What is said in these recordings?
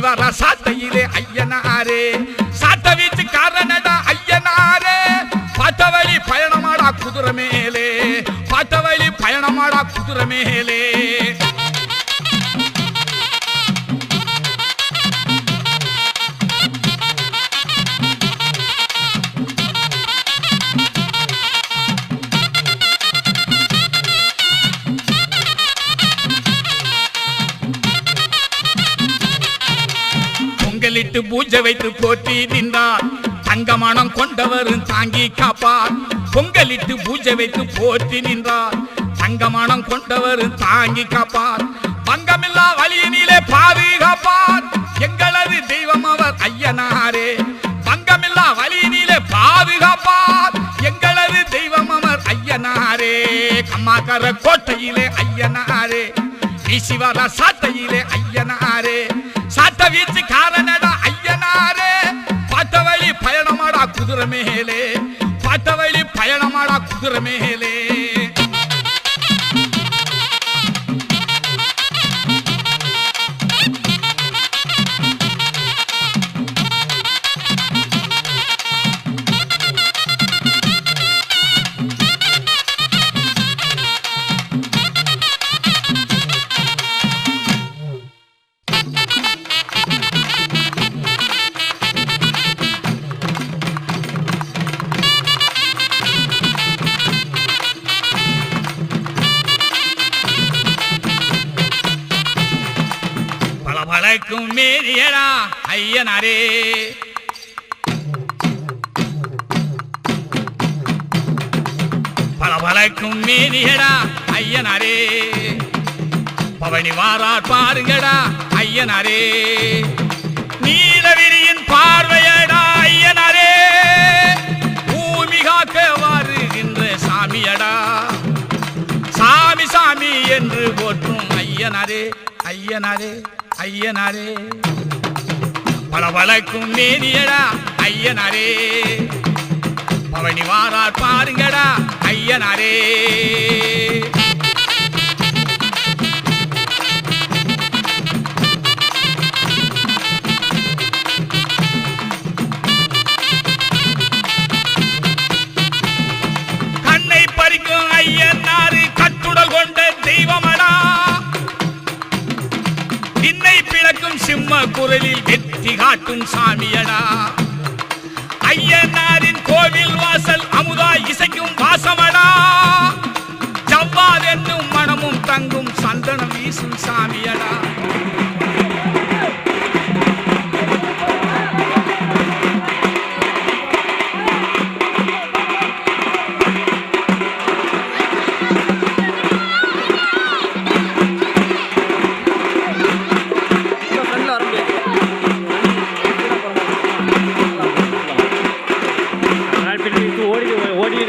வீசிவர சாட்டையிலே ஐயனாரே சாட்ட வீச்சு காரணடா ஐயனாரே பாட்டவழி பயணமாடா குதிரை மேலே பாட்டவழி பயணமாடா குதிரை மேலே பொங்கலிட்டு பூஜை வைத்து போற்றி நின்றார் தங்கமணம் கொண்டவரும் தாங்கி காப்பார் பொங்கலிட்டு பூஜை வைத்து போற்றி நின்றார் தங்கமணம் கொண்டவரும் தாங்கி காப்பார் பங்கமில்லா வழியினிலே பாதுகாப்பார் எங்களது தெய்வம் அவர் ஐயனாரே பங்கமில்லா வழியினிலே பாதுகாப்பார் எங்களது தெய்வம் அவர் ஐயனாரே கம்மாக்கர கோட்டையிலே ஐயனாரே வீசிவர சாட்டையிலே ஐயனாரே சாட்ட வீச்சு காரணடா ஐயனாரே பாட்டவழி பயணமாடா குதிரை மேலே பாட்டவழி பயணமாடா குதிரை மேலே பலபலக்கும் மேரியடா ஐயனாரே பலபலக்கும் மேரியடா ஐயனாரே பவனி வாரார் பாருங்கடா ஐயனாரே நீலகிரியின் பார்வையடா ஐயனாரே பூமி காக்க வருகின்ற சாமியடா சாமி சாமி என்று போற்றும் ஐயனாரே ஐயனாரே ஐயனாரே பலபலக்கும் மேனியடா ஐயனாரே பவனி வாரார் பாருங்கடா ஐயனாரே கண்ணை பறிக்கும் ஐயனாரு கட்டுடல் கொண்ட தெய்வமடா இன்னை பிளக்கும் சிம்ம குரலில் வெற்றி காட்டும் சாமியடா ஐயனாரின் கோவில் வாசல் அமுதா இசைக்கும் வாசமடா ஜவ்வாது என்னும் மனமும் தங்கும் சந்தனம் வீசும் சாமியடா ஓடி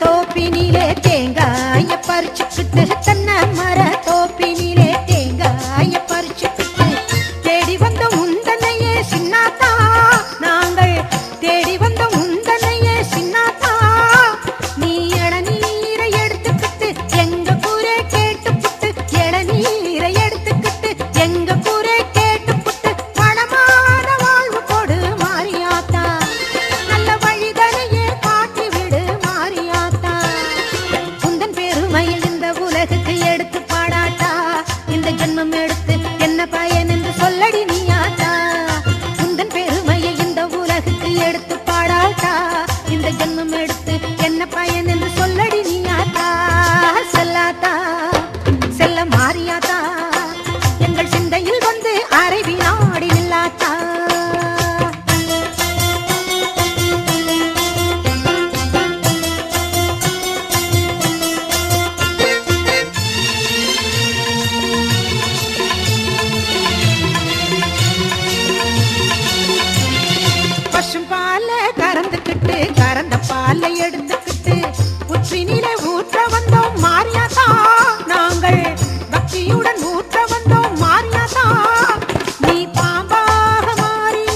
தோப்பினிலே தேங்காய பறிச்சுக்கிட்டு தென்னை மர தோப்பினிலே தேங்காய பறிச்சுக்கிட்டு தேடி வந்த முந்தனையே சின்னாத்தா நாங்கள் தேடி வந்த முந்தனையே சின்னாத்தா நீ இளநீரை எடுத்துக்கிட்டு எங்க கூரை கேட்டுப்புட்டு இளநீரை எடுத்துக்கிட்டு எங்க கூரை கேட்டுப்புட்டு பணமான வாழ்வு கொடு மாரியாத்தா நல்ல வழிதனையே காட்டி விடு மாரியாத்தா உந்தன் பெருமையில் இந்த உலகுக்கு எடுத்து பாடாட்டா இந்த ஜென்மம் எடுத்து என்ன பயன் என்று சொல்லடி நீயாத்தா உந்தன் பெருமையை இந்த உலகுக்கு எடுத்து பாடாட்டா இந்த ஜென்மம் எடுத்து என்ன பயன் என்று சொல்லடி நீயாத்தா செல்லாத்தா செல்ல மாறியாத்தா எங்கள் சிந்தையில் வந்து அரைவி நாடி நில்லாத்தா பசும் பால கறந்துக்கிட்டு கறந்த பாலை எடுத்துக்கிட்டு உச்சினில ஊற்ற வந்தோம் மாரியாத்தா நாங்கள் பக்தியுடன் ஊற்ற வந்தோம் மாரியாத்தா நீ பாம்பாக மாறி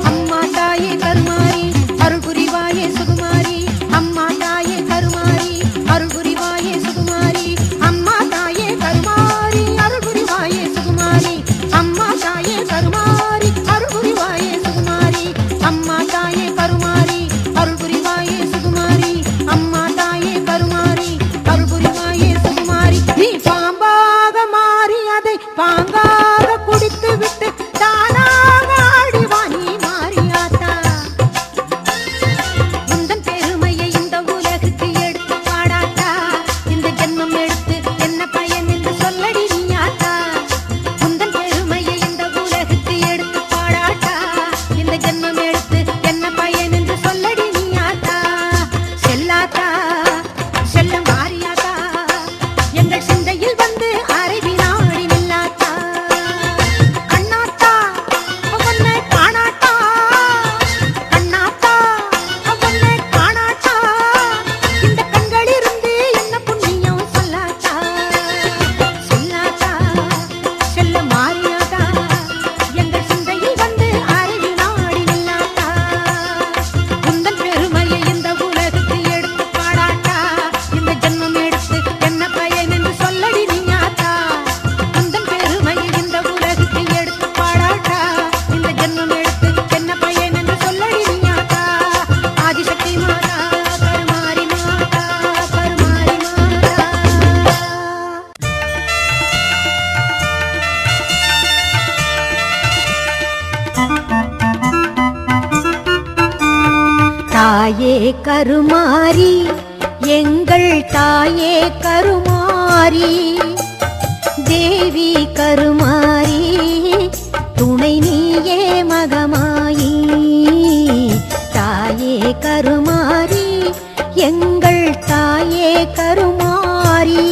அம்மா தாயே கருமாரி அருள் புரிவாயே சுகுமாரி அம்மா தாயே கருமாரி அருள் புரிவாயே சுகுமாரி அம்மா தாயே கருமாரி அருள் புரிவாயே சுகுமாரி அம்மா தாயே கருமாரி அருள் புரிவாயே சுகுமாரி அம்மா தாயே கருமாரி அருள் புரிவாயே சுகுமாரி அம்மா தாயே கருமாரி அருள் புரிவாயே சுகுமாரி நீ பாம்பாக மாறி அதை பாங்காக குடித்து விட்டு தானாக ஆடிவா நீ மாரியாத்தா உந்தன் பெருமையை இந்த உலகுக்கு எடுத்து பாடாட்டா இந்த ஜென்மம் எடுத்து என்ன பயன் என்று சொல்லடி நீயாத்தா உந்தன் பெருமையை இந்த உலகுக்கு எடுத்து பாடாட்டா இந்த ஜென்மம் எடுத்து என்ன பயன் என்று சொல்லடி நீயாத்தா செல்லாத்தா செல்ல மாரியாத்தா எங்கள் சிந்தையில் வந்து அரைவி நாடி நில்லாத்தா கண்ணாத்தா உன்னை காணாட்டா கண்ணாத்தா உன்னை காணாட்டா இந்த கண்களிலிருந்து என்ன புண்ணியம் சொல்லாத்தா சொல்லாத்தா செல்ல மாரியாத்தா எங்கள் சிந்தையில் வந்து அரைவி நாடி நில்லாத்தா உந்தன் பெருமையை இந்த உலகுக்கு எடுத்து பாடாட்டா இந்த ஜென்மம் எடுத்து என்ன பயன் என்று சொல்லடி நீயாத்தா உந்தன் பெருமையை இந்த உலகுக்கு எடுத்து பாடாட்டா இந்த ஜென்மம் எடுத்து என்ன பயன் என்று சொல்லடி நீயாத்தா ஆதிசக்தி மாதா கருமாரி மாதா கருமாரி மாதா தாயே கருமாரி எங்கள் தாயே கருமாரி தேவி கருமாரி துணை நீயே மகமாயி தாயே கருமாரி எங்கள் தாயே கருமாரி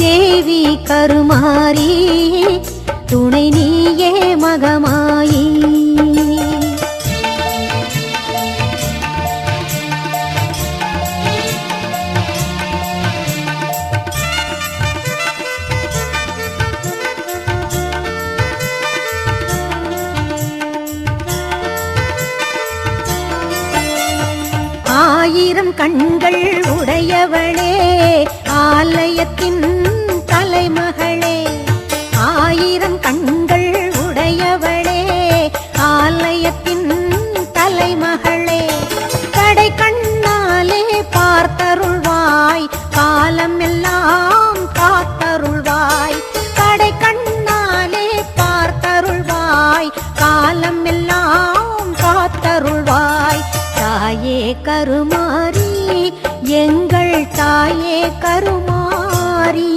தேவி கருமாரி துணை நீயே மகமாயி ஆயிரம் கண்கள் உடையவளே ஆலயத்தின் தலைமகளே ஆயிரம் கண்கள் உடையவளே ஆலயத்தின் தலைமகளே கடை கண்ணாலே பார்த்தருள்வாய் காலமெல்லாம் காத்தருள்வாய் கடை கண்ணாலே கருமாரி எங்கள் தாயே கருமாரி.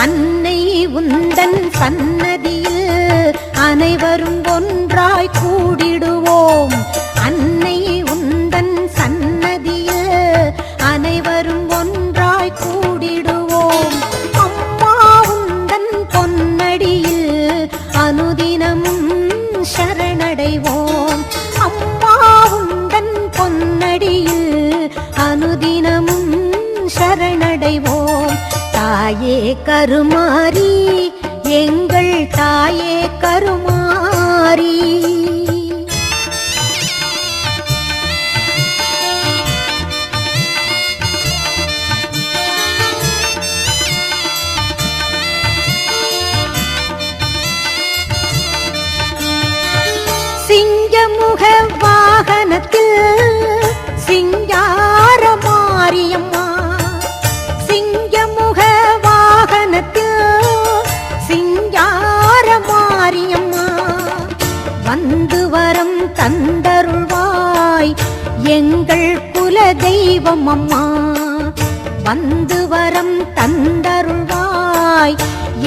அன்னை உந்தன் சன்னதியில் அனைவரும் ஒன்றாய் கூடிடுவோம். அன்னை உந்தன் சன்னதியில் அனைவரும் ஒன்றாய் கூடிடுவோம். அம்மா உந்தன் பொன்னடியில் அனுதினமும் சரணடைவோம். அம்மா உந்தன் பொன்னடியில் அனுதினமும் சரணடைவோம். தாயே கருமாரி எங்கள் தாயே கருமாரி. சிங்கமுக வாகனத்தில் சிங்கார மாரியம்மா. சிங்கமுக வாகனத்தில் சிங்கார மாரியம்மா. வந்து வரம் தந்தருள்வாய் எங்கள் குல தெய்வம் அம்மா. வந்து வரம் தந்தருள்வாய்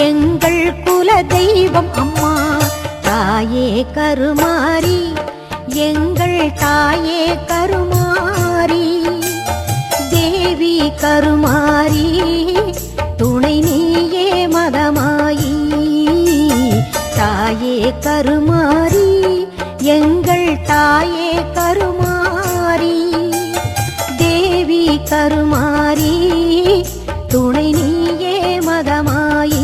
எங்கள் குல தெய்வம் அம்மா. தாயே கருமாரி எங்கள் தாயே கருமாரி. தேவி கருமாரி துணை நீயே மதமாயி. தாயே கருமாரி எங்கள் தாயே கருமாரி. தேவி கருமாரி துணை நீயே மதமாயி.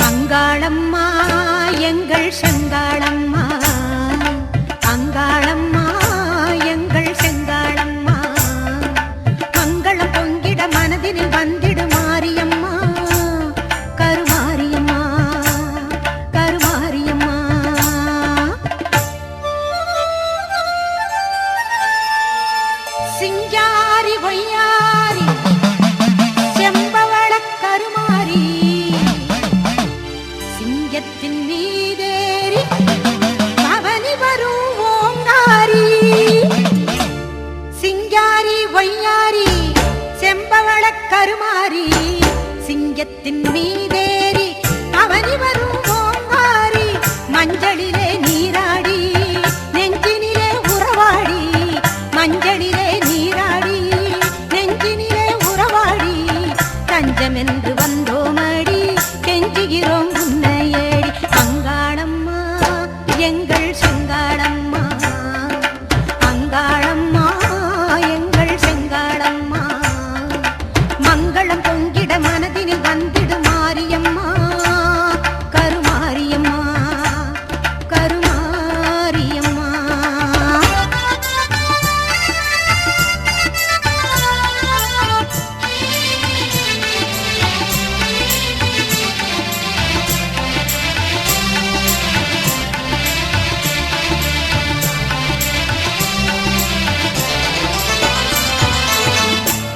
அங்காளம்மா எங்கள் செங்காளம்மா. அங்காளம்மா எங்கள் செங்காளம்மா. மங்களம் பொங்கிட மனதினில் வந்திடு மாரியம்மா. கருமாரியம்மா கருமாரியம்மா. சிங்காரி ஒய்யாரி செம்பவள கருமாரி. சிங்கத்தின் மீதேறி பவனி வரும் ஓங்காரி. சிங்காரி ஒய்யாரி செம்பவள கருமாரி. சிங்கத்தின் மீதேறி பவனி வரும் ஓங்காரி. மஞ்சளிலே நீராடி நெஞ்சினிலே உறவாடி. மஞ்சளிலே நீராடி நெஞ்சினிலே உறவாடி. தஞ்சமென்று வந்தோமடி கெஞ்சுகிறோம் உன்னையேடி. அங்காளம்மா எங்கள் செங்காளம்மா. அங்காளம்மா எங்கள் செங்காளம்மா. மங்களம் பொங்கிட மனதினில் வந்திடு மாரியம்மா. கருமாரியம்மா கருமாரியம்மா.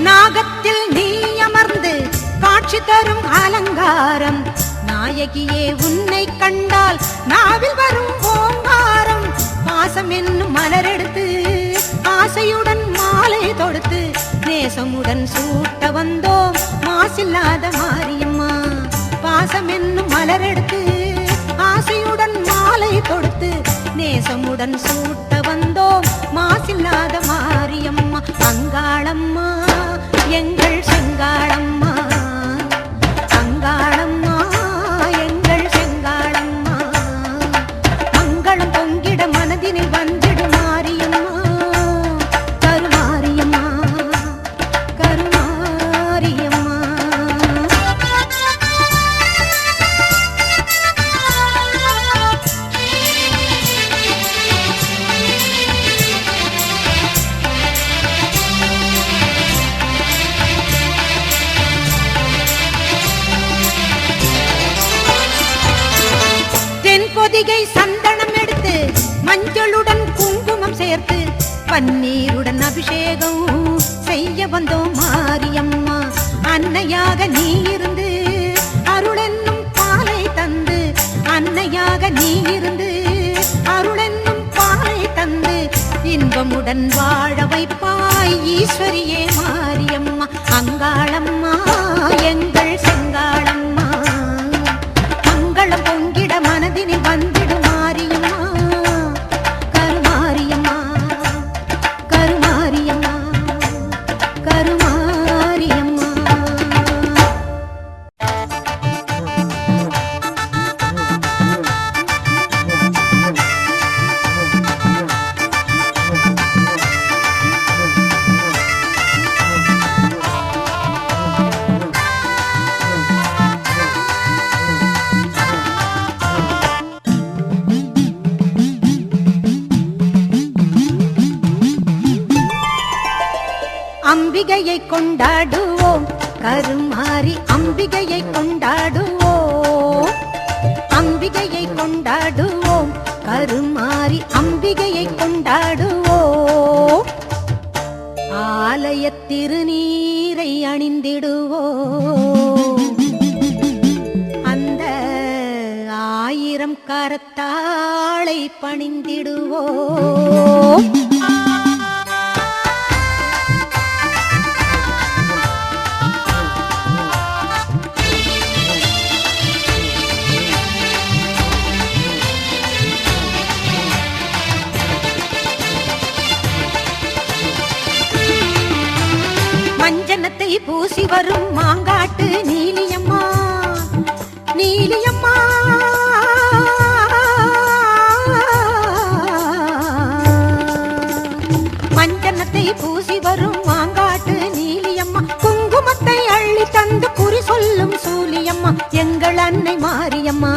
நாகத்தில் நீ அமர்ந்து காட்சி தரும் அலங்காரம். நாயகியே உன்னை கண்டால் நாவில் வரும் ஓங்காரம். பாசம் என்னும் மலரெடுத்து ஆசையுடன் மாலை தொடுத்து நேசமுடன் சூட்ட வந்தோம் மாசில்லாத மாரியம்மா. பாசம் என்னும் மலரெடுத்து ஆசையுடன் மாலை தொடுத்து நேசமுடன் சூட்ட வந்தோம் மாசில்லாத மாரியம்மா. அங்காளம்மா எங்கள் செங்காளம்மா. அங்காளம்மா எங்கள் செங்காளம்மா. மங்களம் பொங்கிட மனதினில் வந்திடு மாரியம்மா. கருமாரியம்மா மல்லிகை சந்தனம் எடுத்து மஞ்சளுடன் குங்குமம் சேர்த்து பன்னீருடன் அபிஷேகம் செய்ய வந்தோம் மாரியம்மா. அன்னையாக நீ இருந்து அருளென்னும் பாலை தந்து, அன்னையாக நீ இருந்து அருளென்னும் பாலை தந்து இன்பமுடன் வாழ வைப்பாய் ஈஸ்வரியே மாரியம்மா. அங்காளம்மா எங்கள் செங்காளம்மா, மங்களம் பொங்கிட மனதினில் வந்திடும் மாரியம்மா. கருமாரியம்மா கருமாரியம்மா கருமாரியம்மா. அம்பிகையை கொண்டாடுவோம் கருமாரி, அம்பிகையை கொண்டாடுவோம், அம்பிகையை கொண்டாடுவோம் கருமாரி, அம்பிகையை கொண்டாடுவோம். ஆலய திருநீரை அணிந்திடுவோம், அந்த 1000 கரத்தாளை பணிந்திடுவோம். மஞ்சனத்தை பூசி வரும் மாங்காட்டு நீலியம்மா, நீலியம்மா மஞ்சனத்தை பூசி வரும் மாங்காட்டு நீலியம்மா, குங்குமத்தை அள்ளி தந்து குறி சொல்லும் சூலியம்மா எங்கள் அன்னை மாரியம்மா.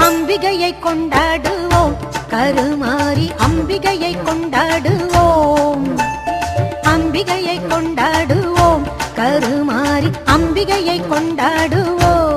அம்பிகையை கொண்டாடுவோம் கருமாரி, அம்பிகையை கொண்டாடுவோம், அம்பிகையை கொண்டாடுவோம் கருமாரி, அம்பிகையை கொண்டாடுவோம்.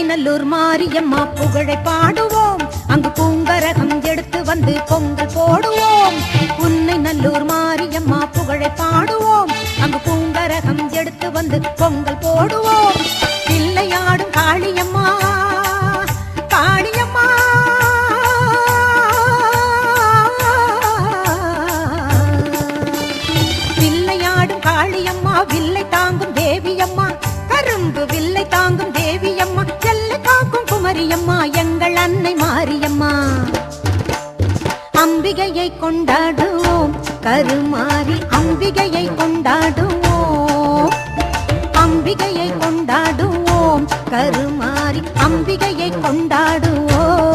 நல்லூர் மாரியம்மா புகழை பாடுவோம், அங்கு பூங்கரகம் எடுத்து வந்து பொங்கல் போடுவோம். உன்னை நல்லூர் மாரியம்மா புகழை பாடுவோம், அங்கு பூங்கரகம் எடுத்து வந்து பொங்கல் போடுவோம். பிள்ளையாடும் காளியம்மா, காளியம்மா பிள்ளையாடும் காளியம்மா, வில்லை தாங்கும் தேவியம்மா, கரும்பு வில்லை தாங்கும் தேவியம்மா, எல்லை காக்கும் குமரியம்மா எங்கள் அன்னை மாரியம்மா. அம்பிகையை கொண்டாடுவோம் கருமாரி, அம்பிகையை கொண்டாடுவோம், அம்பிகையை கொண்டாடுவோம் கருமாரி, அம்பிகையை கொண்டாடுவோம்.